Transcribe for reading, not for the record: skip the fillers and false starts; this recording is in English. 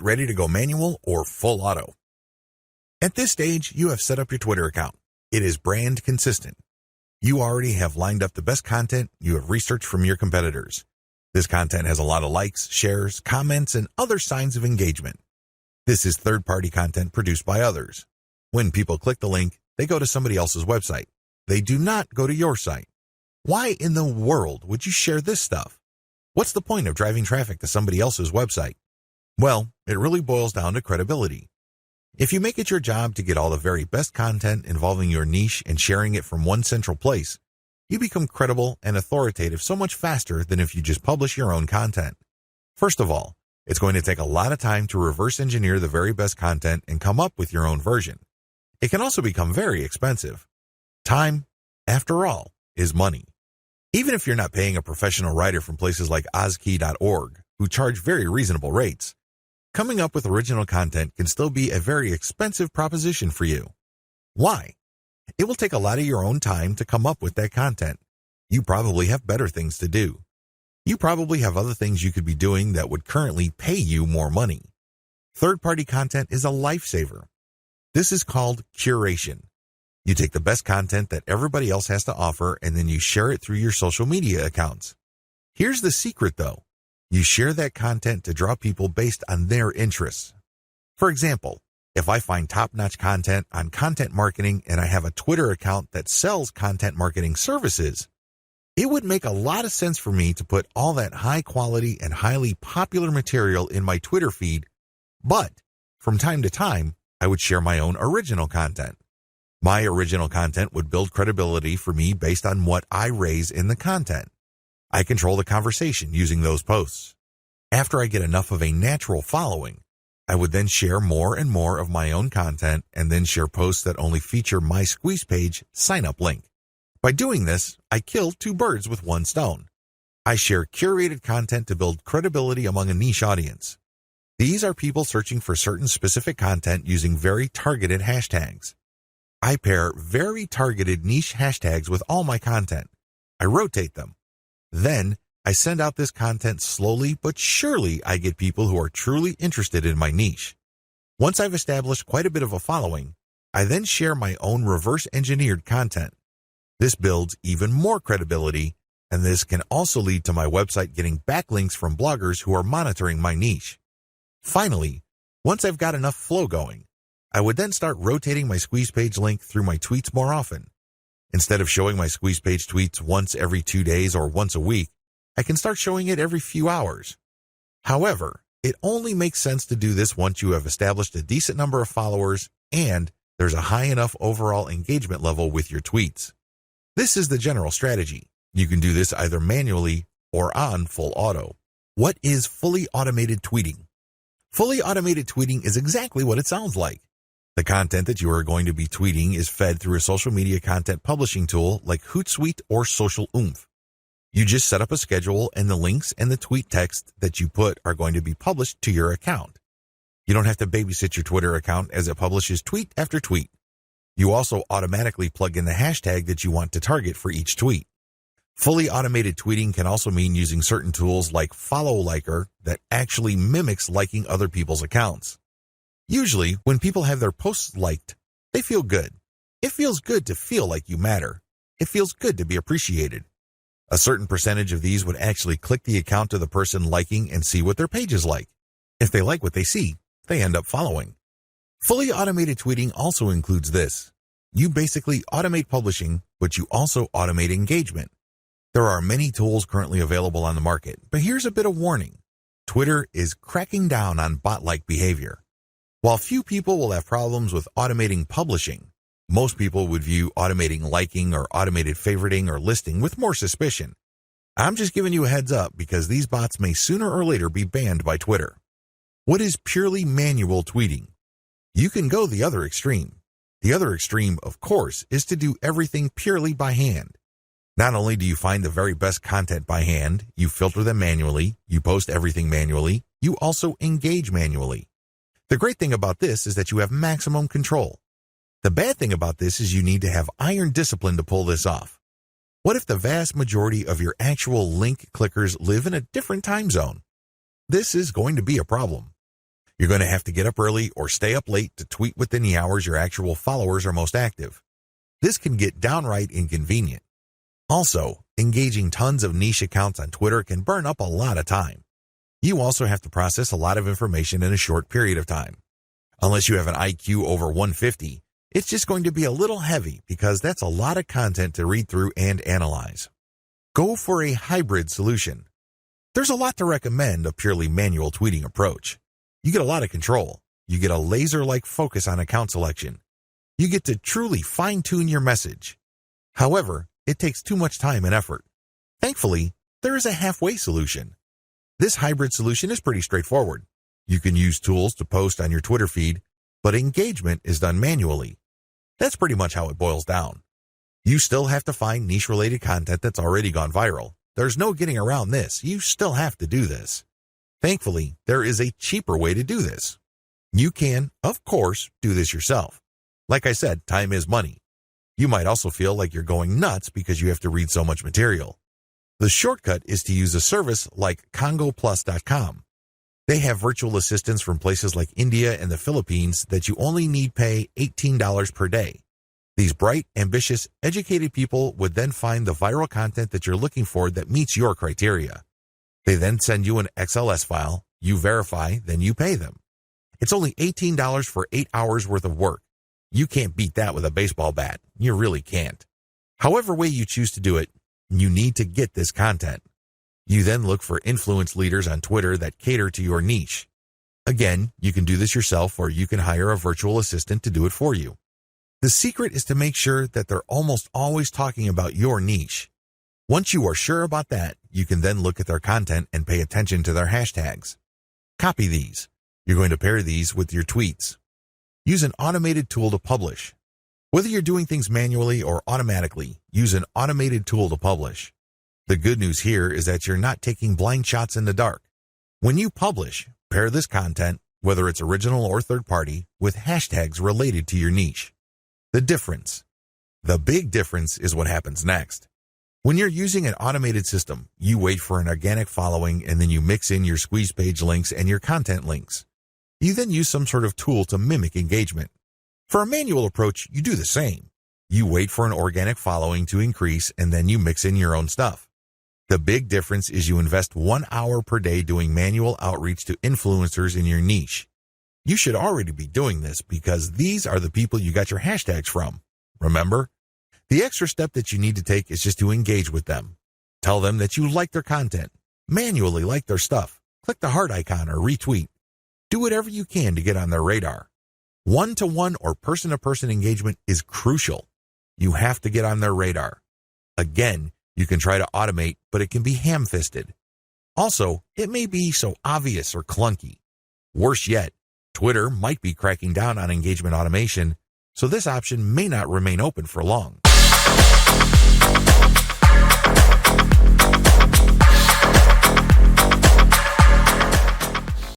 ready to go manual or full auto. At this stage, you have set up your Twitter account. It is brand consistent. You already have lined up the best content you have researched from your competitors. This content has a lot of likes, shares, comments, and other signs of engagement. This is third-party content produced by others. When people click the link, they go to somebody else's website. They do not go to your site. Why in the world would you share this stuff? What's the point of driving traffic to somebody else's website? Well, it really boils down to credibility. If you make it your job to get all the very best content involving your niche and sharing it from one central place, you become credible and authoritative so much faster than if you just publish your own content. First of all, it's going to take a lot of time to reverse engineer the very best content and come up with your own version. It can also become very expensive. Time, after all, is money. Even if you're not paying a professional writer from places like ozkey.org, who charge very reasonable rates, coming up with original content can still be a very expensive proposition for you. Why? It will take a lot of your own time to come up with that content. You probably have better things to do. You probably have other things you could be doing that would currently pay you more money. Third-party content is a lifesaver. This is called curation. You take the best content that everybody else has to offer and then you share it through your social media accounts. Here's the secret though. You share that content to draw people based on their interests. For example, if I find top-notch content on content marketing and I have a Twitter account that sells content marketing services, it would make a lot of sense for me to put all that high-quality and highly popular material in my Twitter feed, but from time to time, I would share my own original content. My original content would build credibility for me based on what I raise in the content. I control the conversation using those posts. After I get enough of a natural following, I would then share more and more of my own content and then share posts that only feature my squeeze page sign-up link. By doing this, I kill two birds with one stone. I share curated content to build credibility among a niche audience. These are people searching for certain specific content using very targeted hashtags. I pair very targeted niche hashtags with all my content. I rotate them. Then, I send out this content slowly but surely. I get people who are truly interested in my niche. Once I've established quite a bit of a following, I then share my own reverse-engineered content. This builds even more credibility, and this can also lead to my website getting backlinks from bloggers who are monitoring my niche. Finally, once I've got enough flow going, I would then start rotating my squeeze page link through my tweets more often. Instead of showing my squeeze page tweets once every 2 days or once a week, I can start showing it every few hours. However, it only makes sense to do this once you have established a decent number of followers and there's a high enough overall engagement level with your tweets. This is the general strategy. You can do this either manually or on full auto. What is fully automated tweeting? Fully automated tweeting is exactly what it sounds like. The content that you are going to be tweeting is fed through a social media content publishing tool like Hootsuite or Social Oomph. You just set up a schedule and the links and the tweet text that you put are going to be published to your account. You don't have to babysit your Twitter account as it publishes tweet after tweet. You also automatically plug in the hashtag that you want to target for each tweet. Fully automated tweeting can also mean using certain tools like Follow Liker that actually mimics liking other people's accounts. Usually, when people have their posts liked, they feel good. It feels good to feel like you matter. It feels good to be appreciated. A certain percentage of these would actually click the account of the person liking and see what their page is like. If they like what they see, they end up following. Fully automated tweeting also includes this. You basically automate publishing, but you also automate engagement. There are many tools currently available on the market, but here's a bit of warning. Twitter is cracking down on bot-like behavior. While few people will have problems with automating publishing, most people would view automating liking or automated favoriting or listing with more suspicion. I'm just giving you a heads up because these bots may sooner or later be banned by Twitter. What is purely manual tweeting? You can go the other extreme. The other extreme, of course, is to do everything purely by hand. Not only do you find the very best content by hand, you filter them manually, you post everything manually, you also engage manually. The great thing about this is that you have maximum control. The bad thing about this is you need to have iron discipline to pull this off. What if the vast majority of your actual link clickers live in a different time zone? This is going to be a problem. You're going to have to get up early or stay up late to tweet within the hours your actual followers are most active. This can get downright inconvenient. Also, engaging tons of niche accounts on Twitter can burn up a lot of time. You also have to process a lot of information in a short period of time. Unless you have an IQ over 150, it's just going to be a little heavy because that's a lot of content to read through and analyze. Go for a hybrid solution. There's a lot to recommend a purely manual tweeting approach. You get a lot of control. You get a laser-like focus on account selection. You get to truly fine-tune your message. However, it takes too much time and effort. Thankfully, there is a halfway solution. This hybrid solution is pretty straightforward. You can use tools to post on your Twitter feed, but engagement is done manually. That's pretty much how it boils down. You still have to find niche-related content that's already gone viral. There's no getting around this. You still have to do this. Thankfully, there is a cheaper way to do this. You can, of course, do this yourself. Like I said, time is money. You might also feel like you're going nuts because you have to read so much material. The shortcut is to use a service like congoplus.com. They have virtual assistants from places like India and the Philippines that you only need pay $18 per day. These bright, ambitious, educated people would then find the viral content that you're looking for that meets your criteria. They then send you an XLS file, you verify, then you pay them. It's only $18 for 8 hours worth of work. You can't beat that with a baseball bat. You really can't. However way you choose to do it, you need to get this content. You then look for influence leaders on Twitter that cater to your niche. Again, you can do this yourself or you can hire a virtual assistant to do it for you. The secret is to make sure that they're almost always talking about your niche. Once you are sure about that, you can then look at their content and pay attention to their hashtags. Copy these. You're going to pair these with your tweets. Use an automated tool to publish. Whether you're doing things manually or automatically, use an automated tool to publish. The good news here is that you're not taking blind shots in the dark. When you publish, pair this content, whether it's original or third-party, with hashtags related to your niche. The difference. The big difference is what happens next. When you're using an automated system, you wait for an organic following and then you mix in your squeeze page links and your content links. You then use some sort of tool to mimic engagement. For a manual approach, you do the same. You wait for an organic following to increase and then you mix in your own stuff. The big difference is you invest 1 hour per day doing manual outreach to influencers in your niche. You should already be doing this because these are the people you got your hashtags from. Remember? The extra step that you need to take is just to engage with them. Tell them that you like their content. Manually like their stuff. Click the heart icon or retweet. Do whatever you can to get on their radar. One-to-one or person-to-person engagement is crucial. You have to get on their radar. Again, you can try to automate, but it can be ham-fisted. Also, it may be so obvious or clunky. Worse yet, Twitter might be cracking down on engagement automation, so this option may not remain open for long.